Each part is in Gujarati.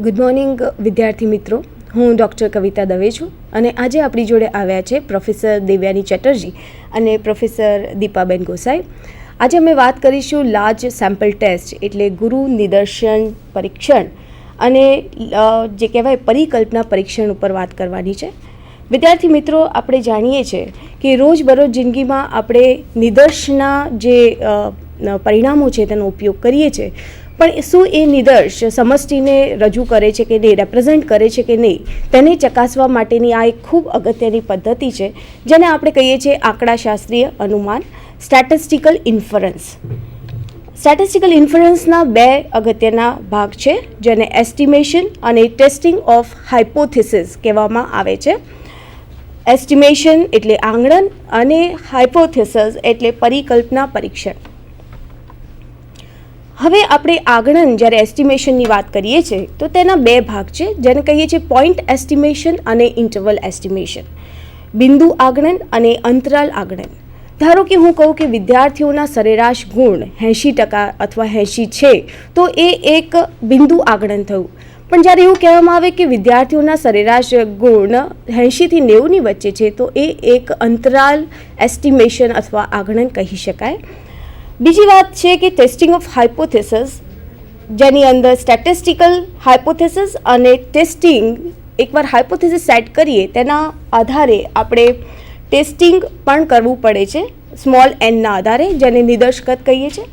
ગુડ મોર્નિંગ વિદ્યાર્થી મિત્રો, હું ડૉક્ટર કવિતા દવે છું અને આજે આપણી જોડે આવ્યા છે પ્રોફેસર દેવયાની ચેટર્જી અને પ્રોફેસર દીપાબેન ગોસાઈ. આજે અમે વાત કરીશું લાર્જ સેમ્પલ ટેસ્ટ એટલે ગુરુ નિદર્શન પરીક્ષણ અને જે કહેવાય પરિકલ્પના પરીક્ષણ ઉપર વાત કરવાની છે. વિદ્યાર્થી મિત્રો, આપણે જાણીએ છીએ કે રોજબરોજ જિંદગીમાં આપણે નિદર્શના જે પરિણામો છે તેનો ઉપયોગ કરીએ છીએ, પણ શું એ નિદર્શ સમષ્ટિને રજૂ કરે છે કે નહીં, રેપ્રેઝન્ટ કરે છે કે નહીં, તેને ચકાસવા માટેની આ એક ખૂબ અગત્યની પદ્ધતિ છે, જેને આપણે કહીએ છીએ આંકડાશાસ્ત્રીય અનુમાન, સ્ટેટિસ્ટિકલ ઇન્ફરન્સ. સ્ટેટિસ્ટિકલ ઇન્ફરન્સના બે અગત્યના ભાગ છે, જેને એસ્ટિમેશન અને ટેસ્ટિંગ ઓફ હાઇપોથિસિસ કહેવામાં આવે છે. એસ્ટિમેશન એટલે આંગણન અને હાઇપોથિસિસ એટલે પરિકલ્પના પરીક્ષણ. હવે આપણે આંગણન જ્યારે એસ્ટિમેશનની વાત કરીએ છીએ તો તેના બે ભાગ છે, જેને કહીએ છીએ પોઈન્ટ એસ્ટિમેશન અને ઇન્ટરવલ એસ્ટિમેશન. બિંદુ આંગણન અને અંતરાલ આંગણન. ધારો કે હું કહું કે વિદ્યાર્થીઓના સરેરાશ ગુણ 80% અથવા 80 છે, તો એ એક બિંદુ આંગણન થયું. પણ જ્યારે એવું કહેવામાં આવે કે વિદ્યાર્થીઓના સરેરાશ ગુણ 80 થી 90ની વચ્ચે છે, તો એ એક અંતરાલ એસ્ટિમેશન અથવા આંગણન કહી શકાય. બીજી વાત છે કે ટેસ્ટિંગ ઓફ હાઇપોથિસિસ, જેની અંદર સ્ટેટિસ્ટિકલ હાઇપોથિસિસ અને ટેસ્ટિંગ, એકવાર હાઇપોથિસિસ સેટ કરીએ તેના આધારે આપણે ટેસ્ટિંગ પણ કરવું પડે છે સ્મોલ એનના આધારે, જેને નિદર્શકત કહીએ છીએ.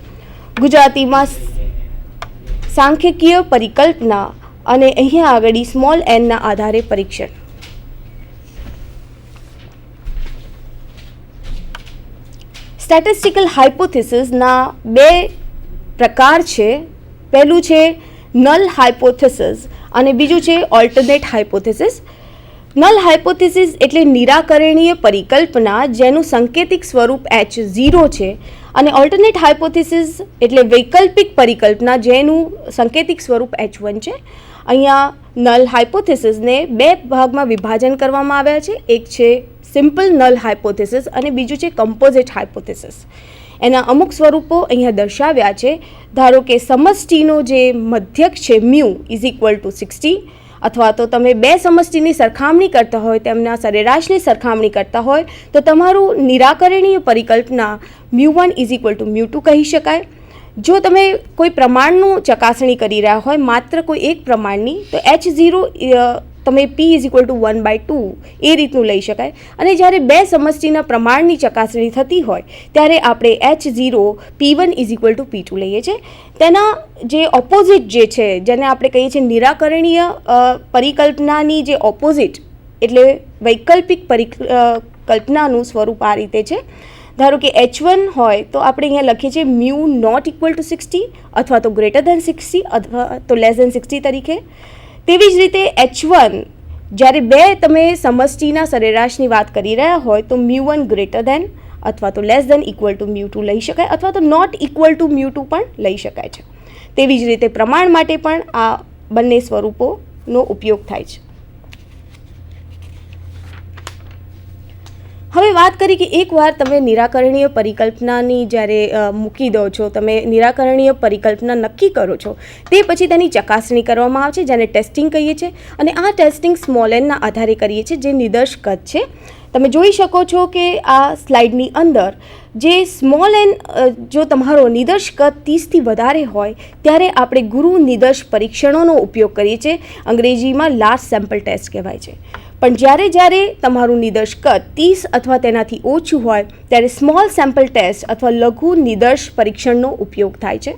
ગુજરાતીમાં સાંખ્યકીય પરિકલ્પના અને અહીંયા આગળ સ્મોલ એનના આધારે પરીક્ષણ. સ્ટેટિસ્ટિકલ હાઇપોથિસિસના બે પ્રકાર છે. પહેલું છે નલ હાઇપોથિસિસ અને બીજું છે ઓલ્ટરનેટ હાઇપોથિસિસ. નલ હાઇપોથિસિસ એટલે નિરાકરણીય પરિકલ્પના જેનું સંકેતિક સ્વરૂપ H0 છે, અને ઓલ્ટરનેટ હાઇપોથિસિસ એટલે વૈકલ્પિક પરિકલ્પના જેનું સંકેતિક સ્વરૂપ H1 છે. અહીંયા નલ હાઇપોથિસિસને બે ભાગમાં વિભાજન કરવામાં આવ્યા છે. એક છે સિમ્પલ નલ હાઇપોથિસિસ અને બીજું છે કમ્પોઝિટ હાઇપોથિસિસ. એના અમુક સ્વરૂપો અહીંયા દર્શાવ્યા છે. ધારો કે સમષ્ટિનો જે મધ્યક છે મ્યુ = 60, અથવા તો તમે બે સમષ્ટિની સરખામણી કરતા હોય, તેમના સરેરાશની સરખામણી કરતા હોય, તો તમારું નિરાકરણીય પરિકલ્પના μ1 = μ2 કહી શકાય. જો તમે કોઈ પ્રમાણનું ચકાસણી કરી રહ્યા હોય, માત્ર કોઈ એક પ્રમાણની, તો H0 તમે P = 1/2 એ રીતનું લઈ શકાય. અને જ્યારે બે સમષ્ટિના પ્રમાણની ચકાસણી થતી હોય ત્યારે આપણે H0 P1 = P2 લઈએ છીએ. તેના જે ઓપોઝિટ જે છે, જેને આપણે કહીએ છીએ નિરાકરણીય પરિકલ્પનાની જે ઓપોઝિટ એટલે વૈકલ્પિક પરિકલ્પનાનું સ્વરૂપ આ રીતે છે. ધારો કે H1 હોય તો આપણે અહીંયા લખીએ છીએ μ ≠ 60 અથવા તો >60 અથવા તો <60 તરીકે. તેવી જ રીતે H1 જ્યારે બે તમે સમષ્ટિના સરેરાશની વાત કરી રહ્યા હોય તો μ1 > અથવા તો <= μ2 લઈ શકાય, અથવા તો not equal to μ2 પણ લઈ શકાય છે. તેવી જ રીતે પ્રમાણ માટે પણ આ બંને સ્વરૂપોનો ઉપયોગ થાય છે. હવે વાત કરી કે એકવાર તમે નિરાકરણીય પરિકલ્પનાની જ્યારે મૂકી દો છો, તમે નિરાકરણીય પરિકલ્પના નક્કી કરો છો, તે પછી તેની ચકાસણી કરવામાં આવે છે, જેને ટેસ્ટિંગ કહીએ છીએ. અને આ ટેસ્ટિંગ સ્મોલ એનના આધારે કરીએ છીએ, જે નિદર્શકત છે. તમે જોઈ શકો છો કે આ સ્લાઇડની અંદર જે સ્મોલ એન, જો તમારો નિદર્શકત 30થી વધારે હોય ત્યારે આપણે ગુરુ નિદર્શ પરીક્ષણોનો ઉપયોગ કરીએ છીએ. અંગ્રેજીમાં લાર્જ સેમ્પલ ટેસ્ટ કહેવાય છે. પણ જ્યારે તમારું નિદર્શકત 30 અથવા તેનાથી ઓછું હોય ત્યારે સ્મોલ સેમ્પલ ટેસ્ટ અથવા લઘુ નિદર્શ પરીક્ષણનો ઉપયોગ થાય છે.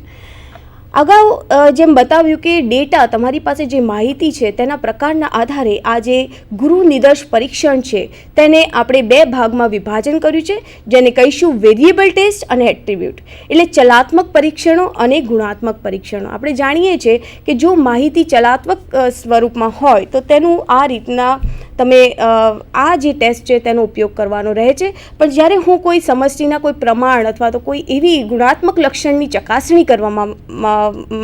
અગાઉ જેમ બતાવ્યું કે ડેટા, તમારી પાસે જે માહિતી છે તેના પ્રકારના આધારે આ જે ગુરુ નિદર્શ પરીક્ષણ છે તેને આપણે બે ભાગમાં વિભાજન કર્યું છે, જેને કહીશું વેરિયેબલ ટેસ્ટ અને એટ્રીબ્યુટ. એટલે ચલાત્મક પરીક્ષણો અને ગુણાત્મક પરીક્ષણો. આપણે જાણીએ છીએ કે જો માહિતી ચલાત્મક સ્વરૂપમાં હોય તો તેનું આ રીતના તમે આ જે ટેસ્ટ છે તેનો ઉપયોગ કરવાનો રહે છે. પણ જ્યારે હું કોઈ સમષ્ટિના કોઈ પ્રમાણ અથવા તો કોઈ એવી ગુણાત્મક લક્ષણની ચકાસણી કરવામાં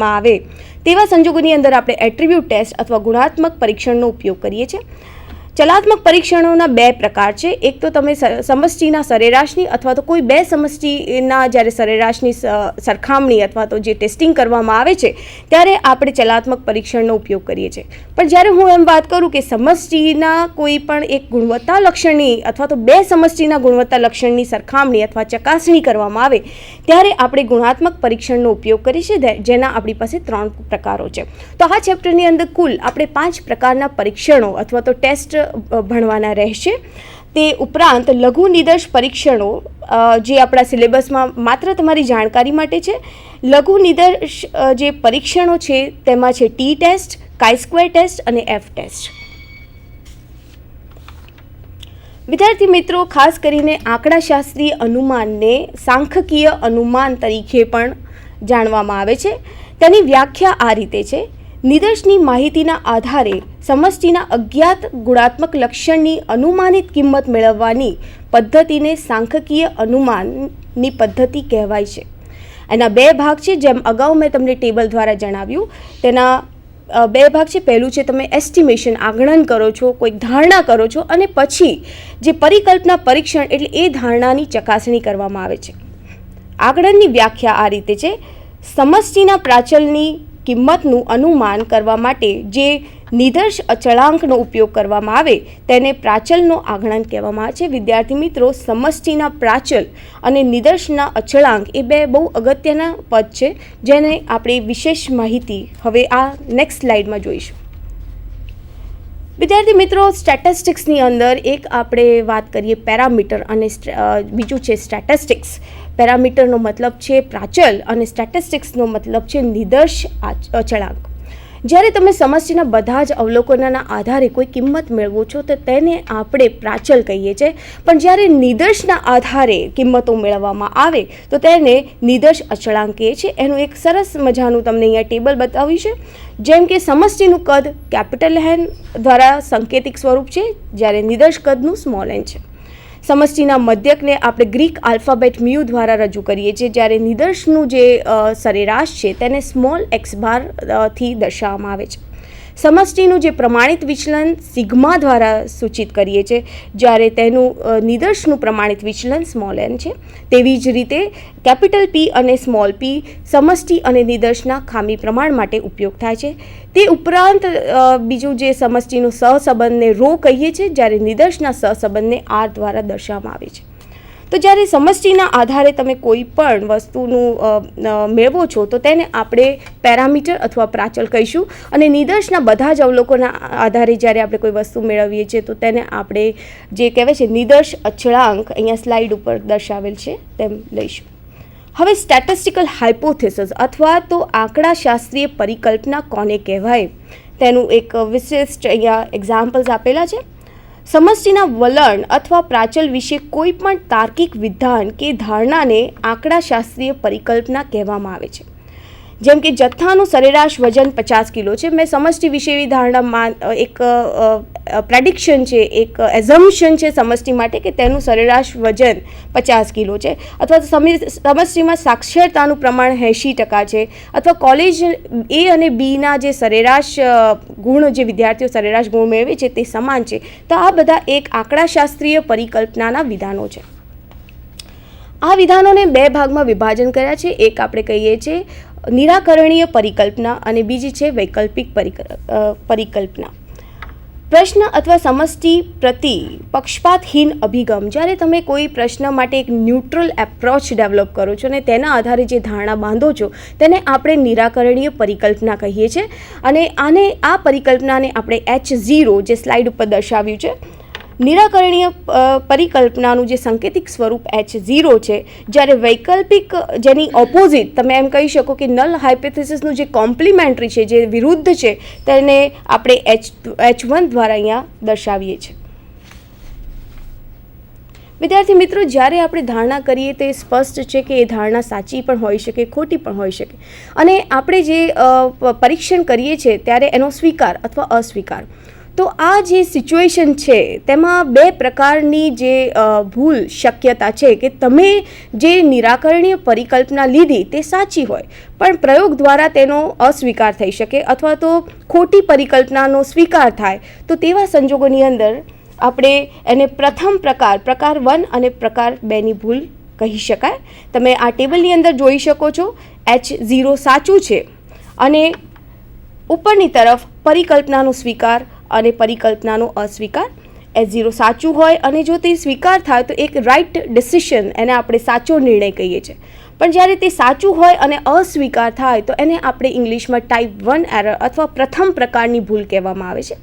આવે તેવા સંજોગોની અંદર આપણે એટ્રીબ્યુટ ટેસ્ટ અથવા ગુણાત્મક પરીક્ષણનો ઉપયોગ કરીએ છીએ. ચલાત્મક પરીક્ષણોના બે પ્રકાર છે. એક તો તમે સમષ્ટિના સરેરાશની અથવા તો કોઈ બે સમષ્ટિના જ્યારે સરેરાશની સરખામણી અથવા તો જે ટેસ્ટિંગ કરવામાં આવે છે ત્યારે આપણે ચલાત્મક પરીક્ષણનો ઉપયોગ કરીએ છીએ. પણ જ્યારે હું એમ વાત કરું કે સમષ્ટિના કોઈ પણ એક ગુણવત્તા લક્ષણની અથવા તો બે સમષ્ટિના ગુણવત્તા લક્ષણની સરખામણી અથવા ચકાસણી કરવામાં આવે ત્યારે આપણે ગુણાત્મક પરીક્ષણનો ઉપયોગ કરીએ છીએ, જેના આપણી પાસે 3 પ્રકારો છે. તો આ ચેપ્ટરની અંદર કુલ આપણે 5 પ્રકારના પરીક્ષણો અથવા તો ટેસ્ટ ભણવાના રહેશે. તે ઉપરાંત લઘુ નિદર્શ પરીક્ષણો જે આપણા સિલેબસમાં માત્ર તમારી જાણકારી માટે છે. લઘુ નિદર્શ જે પરીક્ષણો છે તેમાં છે ટી ટેસ્ટ, કાઈ-સ્ક્વેર ટેસ્ટ અને એફ ટેસ્ટ. વિદ્યાર્થી મિત્રો, ખાસ કરીને આંકડાશાસ્ત્રીય અનુમાનને સાંખ્યિકીય અનુમાન તરીકે પણ જાણવામાં આવે છે. તેની વ્યાખ્યા આ રીતે છે: નિદર્શની માહિતીના આધારે સમષ્ટિના અજ્ઞાત ગુણાત્મક લક્ષણની અનુમાનિત કિંમત મેળવવાની પદ્ધતિને સાંખ્યિકીય અનુમાનની પદ્ધતિ કહેવાય છે. એના 2 ભાગ છે. જેમ અગાઉ મેં તમને ટેબલ દ્વારા જણાવ્યું, તેના 2 ભાગ છે. પહેલું છે તમે એસ્ટિમેશન, આકલન કરો છો, કોઈક ધારણા કરો છો, અને પછી જે પરિકલ્પના પરીક્ષણ એટલે એ ધારણાની ચકાસણી કરવામાં આવે છે. આકલનની વ્યાખ્યા આ રીતે છે: સમષ્ટિના પ્રાચલની કિંમતનું અનુમાન કરવા માટે જે નિદર્શ અચળાંકનો ઉપયોગ કરવામાં આવે તેને પ્રાચલનો આકલન કહેવામાં આવે છે. વિદ્યાર્થી મિત્રો, સમષ્ટિના પ્રાચલ અને નિદર્શના અચળાંક એ 2 બહુ અગત્યના પદ છે, જેને આપણે વિશેષ માહિતી હવે આ નેક્સ્ટ સ્લાઇડમાં જોઈશું. વિદ્યાર્થી મિત્રો, સ્ટેટિસ્ટિક્સની અંદર એક આપણે વાત કરીએ પેરામીટર અને બીજું છે સ્ટેટિસ્ટિક્સ. પેરામીટરનો મતલબ છે પ્રાચલ અને સ્ટેટિસ્ટિક્સનો મતલબ છે નિદર્શ અચળાંક. જ્યારે તમે સમષ્ટિના બધા જ અવલોકનોના આધારે કોઈ કિંમત મેળવો છો તો તેને આપણે પ્રાચલ કહીએ છીએ. પણ જ્યારે નિદર્શના આધારે કિંમતો મેળવવામાં આવે તો તેને નિદર્શ અચળાંક કહીએ છીએ. એનું એક સરસ મજાનું તમને અહીંયા ટેબલ બતાવ્યું છે. જેમ કે સમષ્ટિનું કદ કેપિટલ એન દ્વારા સંકેતિક સ્વરૂપ છે, જ્યારે નિદર્શ કદનું સ્મોલ એન છે. સમષ્ટિના મધ્યકને આપણે ગ્રીક આલ્ફાબેટ મ્યુ દ્વારા રજૂ કરીએ છીએ, જ્યારે નિદર્શનું જે સરેરાશ છે તેને સ્મોલ એક્સ બારથી દર્શાવવામાં આવે છે. સમષ્ટિનું જે પ્રમાણિત વિચલન સિગ્મા દ્વારા સૂચિત કરીએ છીએ, જ્યારે તેનું નિદર્શનું પ્રમાણિત વિચલન સ્મોલ એન છે. તેવી જ રીતે કેપિટલ પી અને સ્મોલ પી સમષ્ટિ અને નિદર્શના ખામી પ્રમાણ માટે ઉપયોગ થાય છે. તે ઉપરાંત બીજું જે સમષ્ટિનું સહસંબંધને રો કહીએ છીએ, જ્યારે નિદર્શના સહસંબંધને આર દ્વારા દર્શાવવામાં આવે છે. તો જ્યારે સમષ્ટિના આધારે તમે કોઈ પણ વસ્તુનું મેળવો છો તો તેને આપણે પેરામીટર અથવા પ્રાચલ કહીશું, અને નિદર્શના બધા જ અવલોકનના આધારે જ્યારે આપણે કોઈ વસ્તુ મેળવીએ છીએ તો તેને આપણે જે કહેવાય છે નિદર્શ અચળાંક, અહીંયા સ્લાઇડ ઉપર દર્શાવેલ છે તેમ લઈશું. હવે સ્ટેટિસ્ટિકલ હાઇપોથેસિસ અથવા તો આંકડાશાસ્ત્રીય પરિકલ્પના કોને કહેવાય તેનું એક વિશિષ્ટ અહીંયા એક્ઝામ્પલ્સ આપેલા છે. સમષ્ટિના વલણ અથવા પ્રાચલ વિશે કોઈ પણ તાર્કિક વિધાન કે ધારણાને આંકડાશાસ્ત્રીય પરિકલ્પના કહેવામાં આવે છે. જેમ કે જથ્થાનું સરેરાશ વજન 50 કિલો છે. મેં સમષ્ટિ વિશે એવી ધારણા, એક પ્રેડિક્શન છે, એક એઝમ્પશન છે સમષ્ટિ માટે કે તેનું સરેરાશ વજન 50 કિલો છે, અથવા સમષ્ટિમાં સાક્ષરતાનું પ્રમાણ 80% છે, અથવા કોલેજ એ અને બીના જે સરેરાશ ગુણ, જે વિદ્યાર્થીઓ સરેરાશ ગુણ મેળવે છે તે સમાન છે. તો આ બધા એક આંકડાશાસ્ત્રીય પરિકલ્પનાના વિધાનો છે. આ વિધાનોને 2 ભાગમાં વિભાજન કર્યા છે. એક આપણે કહીએ છીએ નિરાકરણીય પરિકલ્પના અને બીજી છે વૈકલ્પિક પરિકલ્પના. પ્રશ્ન અથવા સમષ્ટિ પ્રતિ પક્ષપાતહીન અભિગમ. જ્યારે તમે કોઈ પ્રશ્ન માટે એક ન્યુટ્રલ એપ્રોચ ડેવલપ કરો છો અને તેના આધારે જે ધારણા બાંધો છો તેને આપણે નિરાકરણીય પરિકલ્પના કહીએ છીએ. અને આ પરિકલ્પનાને આપણે H0 જે સ્લાઇડ ઉપર દર્શાવ્યું છે, નિરાકરણીય પરિકલ્પનાનું જે સંકેતિક સ્વરૂપ H0 છે, જ્યારે વૈકલ્પિક જેની ઓપોઝિટ તમે એમ કહી શકો કે નલ હાઇપોથેસિસનું જે કોમ્પ્લિમેન્ટરી છે, જે વિરુદ્ધ છે, તેને આપણે H1 દ્વારા અહીંયા દર્શાવીએ છીએ. વિદ્યાર્થી મિત્રો, જ્યારે આપણે ધારણા કરીએ તે સ્પષ્ટ છે કે એ ધારણા સાચી પણ હોઈ શકે, ખોટી પણ હોઈ શકે, અને આપણે જે પરીક્ષણ કરીએ છીએ ત્યારે એનો સ્વીકાર અથવા અસ્વીકાર. તો આ જે સિચ્યુએશન છે તેમાં બે પ્રકારની જે ભૂલ શક્યતા છે કે તમે જે નિરાકરણીય પરિકલ્પના લીધી તે સાચી હોય પણ પ્રયોગ દ્વારા તેનો અસ્વીકાર થઈ શકે અથવા તો ખોટી પરિકલ્પનાનો સ્વીકાર થાય, તો તેવા સંજોગોની અંદર આપણે એને પ્રથમ પ્રકાર 1 અને પ્રકાર 2ની ભૂલ કહી શકાય. તમે આ ટેબલની અંદર જોઈ શકો છો, H0 સાચું છે અને ઉપરની તરફ પરિકલ્પનાનો સ્વીકાર અને પરિકલ્પનાનો અસ્વીકાર. H0 સાચું હોય અને જો તે સ્વીકાર થાય તો એક રાઇટ ડિસિશન, એને આપણે સાચો નિર્ણય કહીએ છીએ. પણ જ્યારે તે સાચું હોય અને અસ્વીકાર થાય તો એને આપણે ઇંગ્લિશમાં ટાઈપ 1 એરર અથવા પ્રથમ પ્રકારની ભૂલ કહેવામાં આવે છે.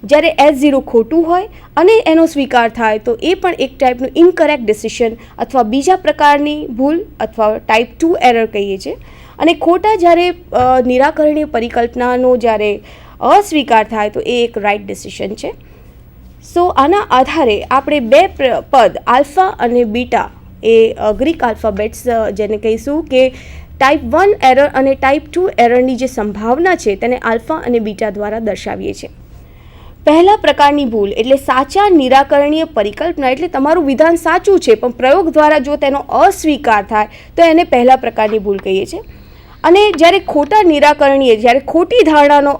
જ્યારે H0 ખોટું હોય અને એનો સ્વીકાર થાય તો એ પણ એક ટાઈપનું ઇનકરેક્ટ ડિસિશન અથવા બીજા પ્રકારની ભૂલ અથવા ટાઈપ 2 એરર કહીએ છીએ. અને ખોટા જ્યારે નિરાકરણીય પરિકલ્પનાનો જ્યારે અસ્વીકાર થાય તો એ એક રાઇટ ડિસિશન છે. સો આના આધારે આપણે બે પદ આલ્ફા અને બીટા એ ગ્રીક આલ્ફાબેટ્સ જેને કહીશું કે ટાઈપ 1 એરર અને ટાઈપ 2 એરરની જે સંભાવના છે તેને આલ્ફા અને બીટા દ્વારા દર્શાવીએ છીએ. પહેલા પ્રકારની ભૂલ એટલે સાચા નિરાકરણીય પરિકલ્પના, એટલે તમારું વિધાન સાચું છે પણ પ્રયોગ દ્વારા જો તેનો અસ્વીકાર થાય તો એને પહેલા પ્રકારની ભૂલ કહીએ છીએ. અને જ્યારે ખોટા નિરાકરણીય, જ્યારે ખોટી ધારણાનો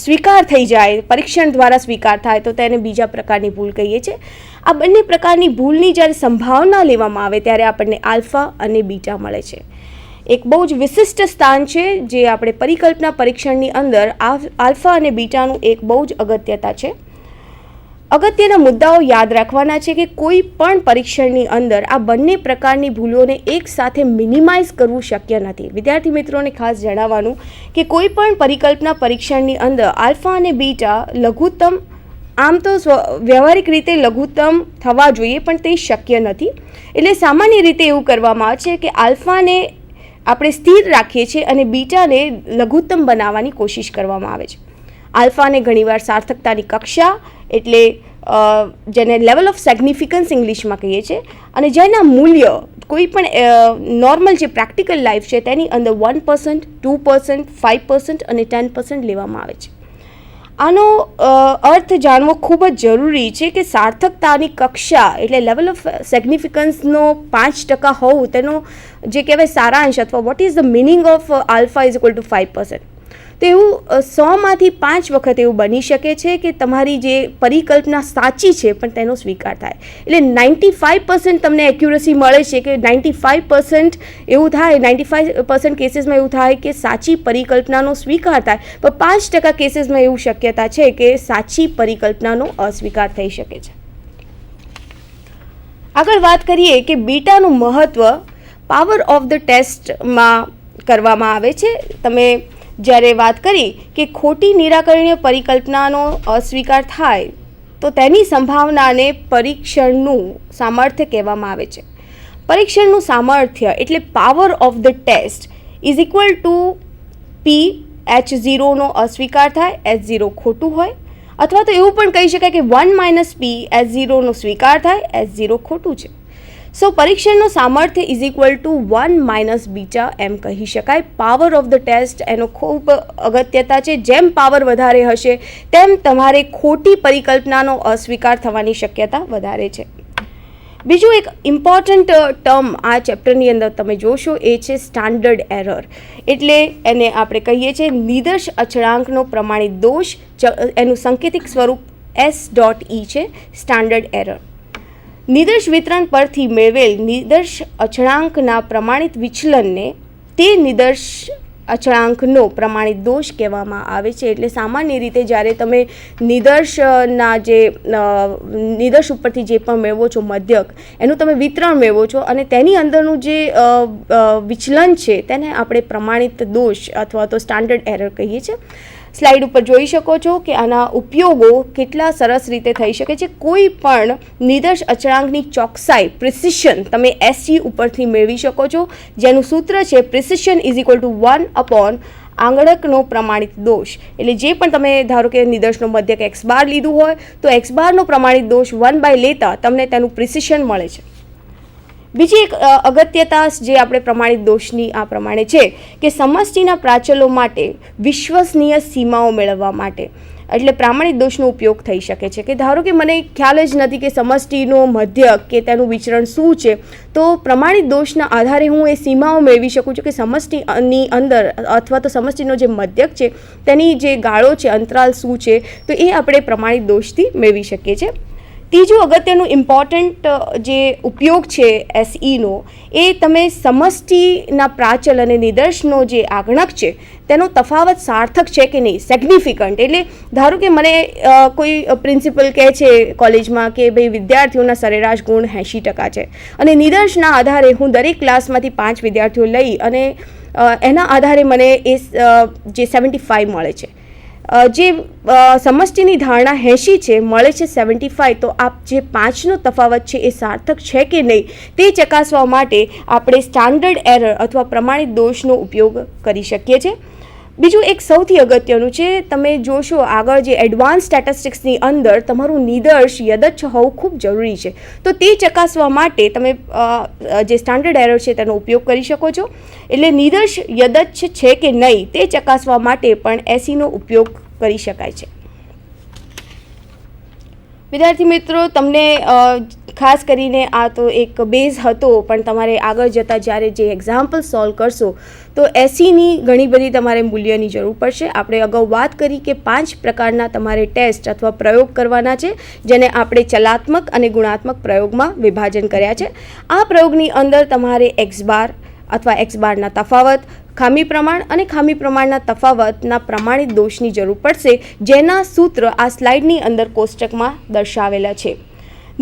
સ્વીકાર થઈ જાય, પરીક્ષણ દ્વારા સ્વીકાર થાય તો તેને બીજા પ્રકારની ભૂલ કહીએ છીએ. આ બંને પ્રકારની ભૂલની જ્યારે સંભાવના લેવામાં આવે ત્યારે આપણને આલ્ફા અને બીટા મળે છે. એક બહુ જ વિશિષ્ટ સ્થાન છે જે આપણે પરિકલ્પના પરીક્ષણની અંદર આલ્ફા અને બીટાનું એક બહુ જ અગત્યતા છે. અગત્યના મુદ્દાઓ યાદ રાખવાના છે કે કોઈ પણ પરીક્ષણની અંદર આ બંને પ્રકારની ભૂલોને એક સાથે મિનિમાઇઝ કરવું શક્ય નથી. વિદ્યાર્થી મિત્રોને ખાસ જણાવવાનું કે કોઈ પણ પરિકલ્પના પરીક્ષણની અંદર આલ્ફા અને બીટા લઘુત્તમ, આમ તો વ્યવહારિક રીતે લઘુત્તમ થવા જોઈએ પણ તે શક્ય નથી. એટલે સામાન્ય રીતે એવું કરવામાં આવે છે કે આલ્ફાને આપણે સ્થિર રાખીએ છીએ અને બીટાને લઘુત્તમ બનાવવાની કોશિશ કરવામાં આવે છે. આલ્ફાને ઘણીવાર સાર્થકતાની કક્ષા એટલે જેને લેવલ ઓફ સિગ્નિફિકન્સ ઇંગ્લિશમાં કહીએ છીએ અને જેના મૂલ્ય કોઈ પણ નોર્મલ જે પ્રેક્ટિકલ લાઈફ છે તેની અંદર 1%, 2%, 5% અને 10% લેવામાં આવે છે. આનો અર્થ જાણવો ખૂબ જ જરૂરી છે કે સાર્થકતાની કક્ષા એટલે લેવલ ઓફ સિગ્નિફિકન્સનો 5% હોવું તેનો જે કહેવાય સારાંશ અથવા what is the meaning of alpha is equal two 5%. તો એવું 100માંથી 5 વખત એવું બની શકે છે કે તમારી જે પરિકલ્પના સાચી છે પણ તેનો સ્વીકાર થાય. એટલે 95% તમને એક્યુરસી મળે છે કે 95% એવું થાય, 95% કેસીસમાં એવું થાય કે સાચી પરિકલ્પનાનો સ્વીકાર થાય, પણ 5% કેસીસમાં એવું શક્યતા છે કે સાચી પરિકલ્પનાનો અસ્વીકાર થઈ શકે છે. આગળ વાત કરીએ કે બીટાનું મહત્ત્વ પાવર ઓફ ધ ટેસ્ટમાં કરવામાં આવે છે. તમે જ્યારે વાત કરી કે ખોટી નિરાકરણીય પરિકલ્પનાનો અસ્વીકાર થાય તો તેની સંભાવનાને પરીક્ષણનું સામર્થ્ય કહેવામાં આવે છે. પરીક્ષણનું સામર્થ્ય એટલે power of the test is equal to P H0નો અસ્વીકાર થાય, H0 ખોટું હોય, અથવા તો એવું પણ કહી શકાય કે 1 - P H0નો સ્વીકાર થાય, H0 ખોટું છે. સો પરીક્ષણનું સામર્થ્ય ઇઝ ઇક્વલ ટુ 1 - બીટા એમ કહી શકાય. પાવર ઓફ ધ ટેસ્ટ એનો ખૂબ અગત્યતા છે. જેમ પાવર વધારે હશે તેમ તમારે ખોટી પરિકલ્પનાનો અસ્વીકાર થવાની શક્યતા વધારે છે. બીજું એક ઇમ્પોર્ટન્ટ ટર્મ આ ચેપ્ટરની અંદર તમે જોશો એ છે સ્ટાન્ડર્ડ એરર. એટલે એને આપણે કહીએ છીએ નિદર્શ અચળાંકનો પ્રમાણિત દોષ. એનું સાંકેતિક સ્વરૂપ S.E છે, સ્ટાન્ડર્ડ એરર. નિદર્શ વિતરણ પરથી મેળવેલ નિદર્શ અચળાંકના પ્રમાણિત વિચલનને તે નિદર્શ અચળાંકનો પ્રમાણિત દોષ કહેવામાં આવે છે. એટલે સામાન્ય રીતે જ્યારે તમે નિદર્શના જે નિદર્શ ઉપરથી જે પણ મેળવો છો મધ્યક, એનું તમે વિતરણ મેળવો છો અને તેની અંદરનું જે વિચલન છે તેને આપણે પ્રમાણિત દોષ અથવા તો સ્ટાન્ડર્ડ એરર કહીએ છીએ. સ્લાઇડ ઉપર જોઈ શકો છો કે આના ઉપયોગો કેટલા સરસ રીતે થઈ શકે છે. કોઈ પણ નિદર્શ અચળાંકની ચોકસાઈ પ્રિસિશન તમે SE ઉપરથી મેળવી શકો છો, જેનું સૂત્ર છે પ્રિસિશન ઇઝ ઇક્વલ ટુ 1 આંગળકનો પ્રમાણિત દોષ. એટલે જે પણ તમે ધારો કે નિદર્શનો મધ્યક x બાર લીધું હોય તો x બારનો પ્રમાણિત દોષ 1 લેતા તમને તેનું પ્રિસિશન મળે છે. બીજી એક અગત્યતા જે આપણે પ્રમાણિત દોષની આ પ્રમાણે છે કે સમષ્ટિના પ્રાચલો માટે વિશ્વસનીય સીમાઓ મેળવવા માટે એટલે પ્રામાણિક દોષનો ઉપયોગ થઈ શકે છે. કે ધારો કે મને ખ્યાલ જ નથી કે સમષ્ટિનો મધ્યક કે તેનું વિચરણ શું છે, તો પ્રમાણિત દોષના આધારે હું એ સીમાઓ મેળવી શકું છું કે સમષ્ટિની અંદર અથવા તો સમષ્ટિનો જે મધ્યક છે તેની જે ગાળો છે, અંતરાલ શું છે, તો એ આપણે પ્રમાણિત દોષથી મેળવી શકીએ છીએ. ત્રીજું અગત્યનું ઇમ્પોર્ટન્ટ જે ઉપયોગ છે એસઈનો, એ તમે સમષ્ટિના પ્રાચલ અને નિદર્શનો જે આગણક છે તેનો તફાવત સાર્થક છે કે નહીં, સિગ્નિફિકન્ટ. એટલે ધારો કે મને કોઈ પ્રિન્સિપલ કહે છે કોલેજમાં કે ભાઈ વિદ્યાર્થીઓના સરેરાશ ગુણ 80% છે અને નિદર્શના આધારે હું દરેક ક્લાસમાંથી 5 વિદ્યાર્થીઓ લઈ અને એના આધારે મને એ જે 75 મળે છે. જે સમષ્ટિની ધારણા 80 છે, મળે છે 75, તો આ જે 5નો તફાવત છે એ સાર્થક છે કે નહીં તે ચકાસવા માટે આપણે સ્ટાન્ડર્ડ એરર અથવા પ્રમાણિત દોષનો ઉપયોગ કરી શકીએ છીએ. બીજું એક સૌથી અગત્યનું છે, તમે જોશો આગળ જે એડવાન્સ સ્ટેટિસ્ટિક્સની અંદર તમારું નિદર્શ યદચ્છ હોવું ખૂબ જરૂરી છે. તો તે ચકાસવા માટે તમે જે સ્ટાન્ડર્ડ એરર છે તેનો ઉપયોગ કરી શકો છો. એટલે નિદર્શ યદચ્છ છે કે નહીં તે ચકાસવા માટે પણ એસીનો ઉપયોગ કરી શકાય છે. વિદ્યાર્થી મિત્રો, તમને ખાસ કરીને આ તો એક બેઝ હતો, પણ તમારે આગળ જતાં જ્યારે જે એક્ઝામ્પલ સોલ્વ કરશો તો એસીની ઘણી બધી તમારે મૂલ્યની જરૂર પડશે. આપણે અગાઉ વાત કરી કે 5 પ્રકારના તમારે ટેસ્ટ અથવા પ્રયોગ કરવાના છે, જેને આપણે ચલાત્મક અને ગુણાત્મક પ્રયોગમાં વિભાજન કર્યા છે. આ પ્રયોગની અંદર તમારે એક્સ બાર અથવા એક્સ બારના તફાવત, ખામી પ્રમાણ અને ખામી પ્રમાણના તફાવતના પ્રમાણિત દોષની જરૂર પડશે, જેના સૂત્ર આ સ્લાઇડની અંદર કોષ્ટકમાં દર્શાવેલા છે.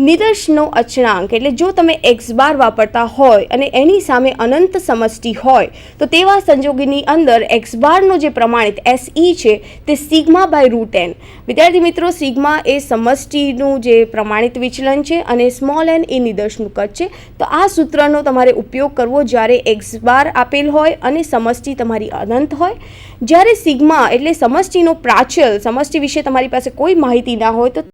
નિદર્શનો અચળાંક, એટલે જો તમે એક્સ બાર વાપરતા હોય અને એની સામે અનંત સમષ્ટિ હોય તો તેવા સંજોગોની અંદર એક્સ બારનો જે પ્રમાણિત એસઈ છે તે સિગ્મા/√n. વિદ્યાર્થી મિત્રો, સિગ્મા એ સમષ્ટિનું જે પ્રમાણિત વિચલન છે અને સ્મોલ એન એ નિદર્શનું કદ છે. તો આ સૂત્રનો તમારે ઉપયોગ કરવો જ્યારે એક્સ બાર આપેલ હોય અને સમષ્ટિ તમારી અનંત હોય. જ્યારે સિગ્મા એટલે સમષ્ટિનો પ્રાચલ, સમષ્ટિ વિશે તમારી પાસે કોઈ માહિતી ના હોય તો